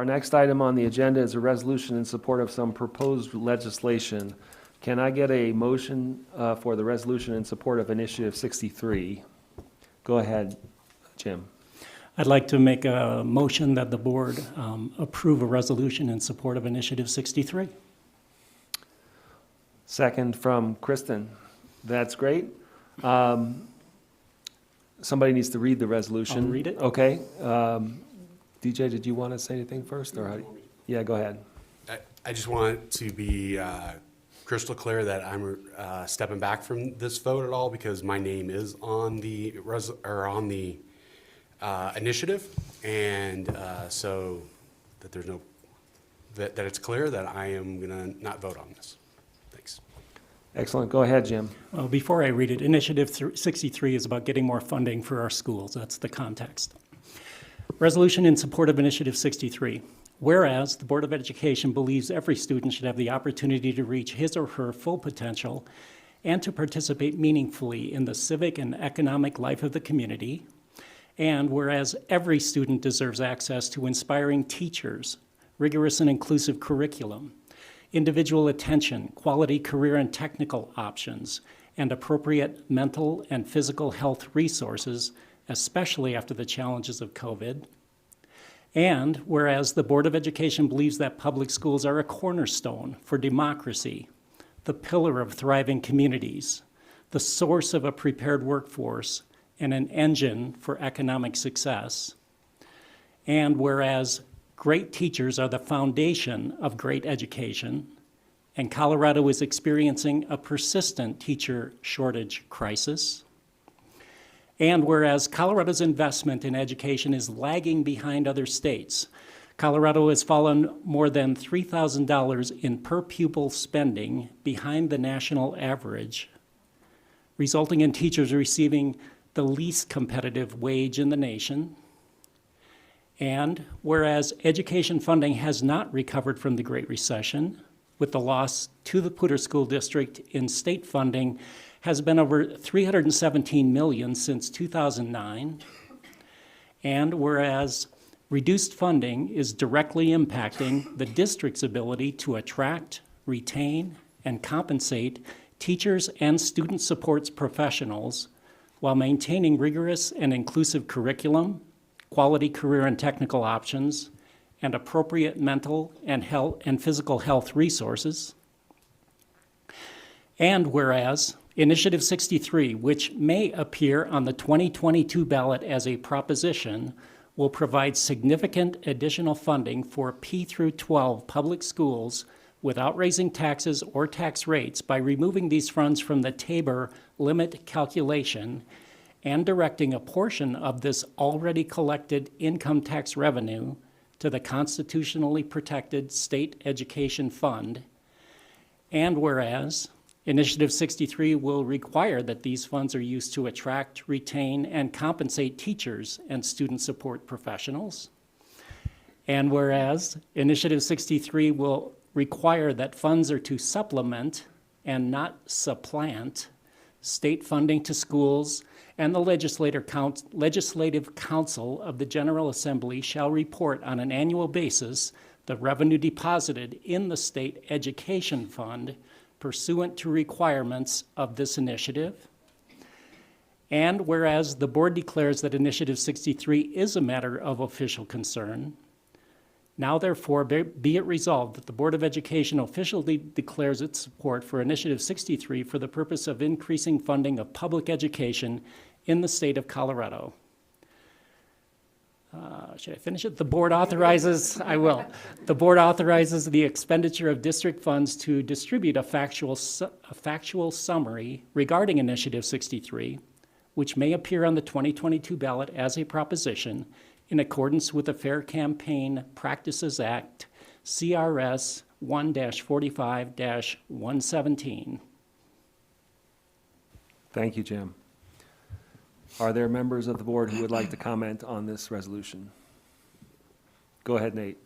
our next item on the agenda is a resolution in support of some proposed legislation. Can I get a motion for the resolution in support of Initiative 63? Go ahead, Jim. I'd like to make a motion that the board approve a resolution in support of Initiative 63. Second from Kristen. That's great. Somebody needs to read the resolution. I'll read it. Okay. DJ, did you want to say anything first? Or how do you? Yeah, go ahead. I just want to be crystal clear that I'm stepping back from this vote at all because my name is on the initiative, and so that there's no that it's clear that I am gonna not vote on this. Thanks. Excellent. Go ahead, Jim. Well, before I read it, Initiative 63 is about getting more funding for our schools. That's the context. Resolution in support of Initiative 63. Whereas the Board of Education believes every student should have the opportunity to reach his or her full potential and to participate meaningfully in the civic and economic life of the community. And whereas every student deserves access to inspiring teachers, rigorous and inclusive curriculum, individual attention, quality career and technical options, and appropriate mental and physical health resources, especially after the challenges of COVID. And whereas the Board of Education believes that public schools are a cornerstone for democracy, the pillar of thriving communities, the source of a prepared workforce, and an engine for economic success. And whereas great teachers are the foundation of great education, and Colorado is experiencing a persistent teacher shortage crisis. And whereas Colorado's investment in education is lagging behind other states, Colorado has fallen more than $3,000 in per pupil spending behind the national average, resulting in teachers receiving the least competitive wage in the nation. And whereas education funding has not recovered from the Great Recession, with the loss to the Poudre School District in state funding has been over $317 million since 2009. And whereas reduced funding is directly impacting the district's ability to attract, retain, and compensate teachers and student supports professionals while maintaining rigorous and inclusive curriculum, quality career and technical options, and appropriate mental and health and physical health resources. And whereas Initiative 63, which may appear on the 2022 ballot as a proposition, will provide significant additional funding for P through 12 public schools without raising taxes or tax rates by removing these funds from the Tabor limit calculation and directing a portion of this already collected income tax revenue to the constitutionally protected state education fund. And whereas Initiative 63 will require that these funds are used to attract, retain, and compensate teachers and student support professionals. And whereas Initiative 63 will require that funds are to supplement and not supplant state funding to schools, and the Legislative Council of the General Assembly shall report on an annual basis the revenue deposited in the state education fund pursuant to requirements of this initiative. And whereas the board declares that Initiative 63 is a matter of official concern, now therefore be it resolved that the Board of Education officially declares its support for Initiative 63 for the purpose of increasing funding of public education in the state of Colorado. Should I finish it? The board authorizes, I will. The board authorizes the expenditure of district funds to distribute a factual summary regarding Initiative 63, which may appear on the 2022 ballot as a proposition in accordance with the Fair Campaign Practices Act, CRS 1-45-117. Thank you, Jim. Are there members of the board who would like to comment on this resolution? Go ahead, Nate.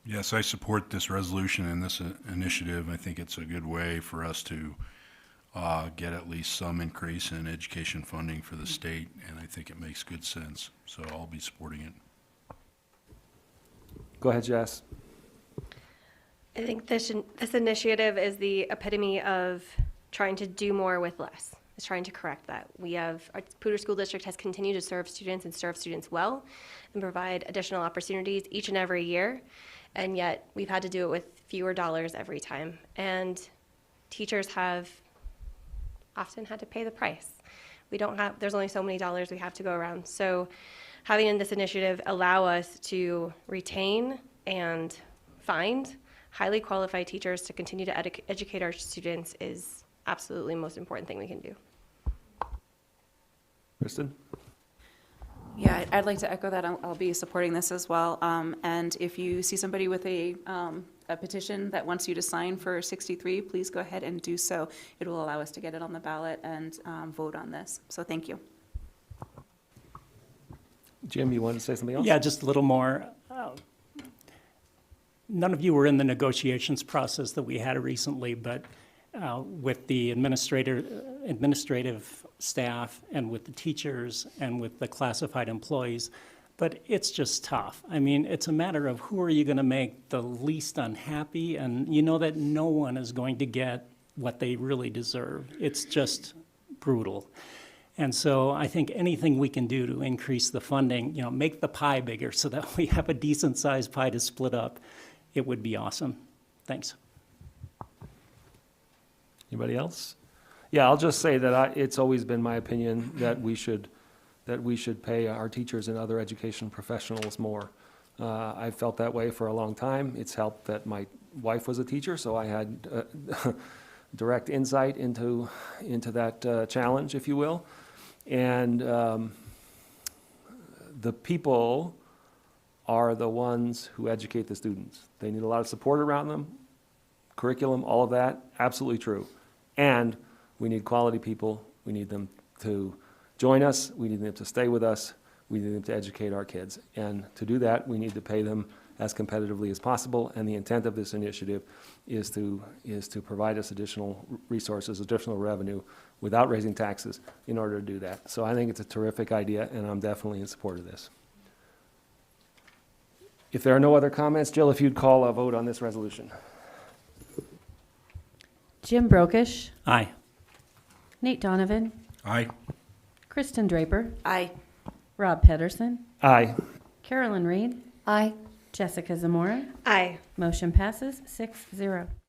Yes, I support this resolution and this initiative. I think it's a good way for us to get at least some increase in education funding for the state, and I think it makes good sense. So I'll be supporting it. Go ahead, Jess. I think this initiative is the epitome of trying to do more with less. It's trying to correct that. Our Poudre School District has continued to serve students and serve students well and provide additional opportunities each and every year. And yet we've had to do it with fewer dollars every time. And teachers have often had to pay the price. There's only so many dollars we have to go around. So having this initiative allow us to retain and find highly qualified teachers to continue to educate our students is absolutely the most important thing we can do. Kristen? Yeah, I'd like to echo that. I'll be supporting this as well. And if you see somebody with a petition that wants you to sign for 63, please go ahead and do so. It will allow us to get it on the ballot and vote on this. So thank you. Jim, you wanted to say something else? Yeah, just a little more. None of you were in the negotiations process that we had recently, but with the administrative staff and with the teachers and with the classified employees, but it's just tough. I mean, it's a matter of who are you going to make the least unhappy, and you know that no one is going to get what they really deserve. It's just brutal. And so I think anything we can do to increase the funding, make the pie bigger so that we have a decent-sized pie to split up, it would be awesome. Thanks. Anybody else? Yeah, I'll just say that it's always been my opinion that we should pay our teachers and other education professionals more. I've felt that way for a long time. It's helped that my wife was a teacher, so I had direct insight into that challenge, if you will. And the people are the ones who educate the students. They need a lot of support around them, curriculum, all of that, absolutely true. And we need quality people. We need them to join us. We need them to stay with us. We need them to educate our kids. And to do that, we need to pay them as competitively as possible. And the intent of this initiative is to provide us additional resources, additional revenue, without raising taxes in order to do that. So I think it's a terrific idea, and I'm definitely in support of this. If there are no other comments, Jill, if you'd call a vote on this resolution. Jim Brokish, Aye. Nate Donovan, Aye. Kristen Draper, Aye. Rob Pedersen, Aye. Carolyn Reed, Aye. Jessica Zamora. Aye. Motion passes 6-0.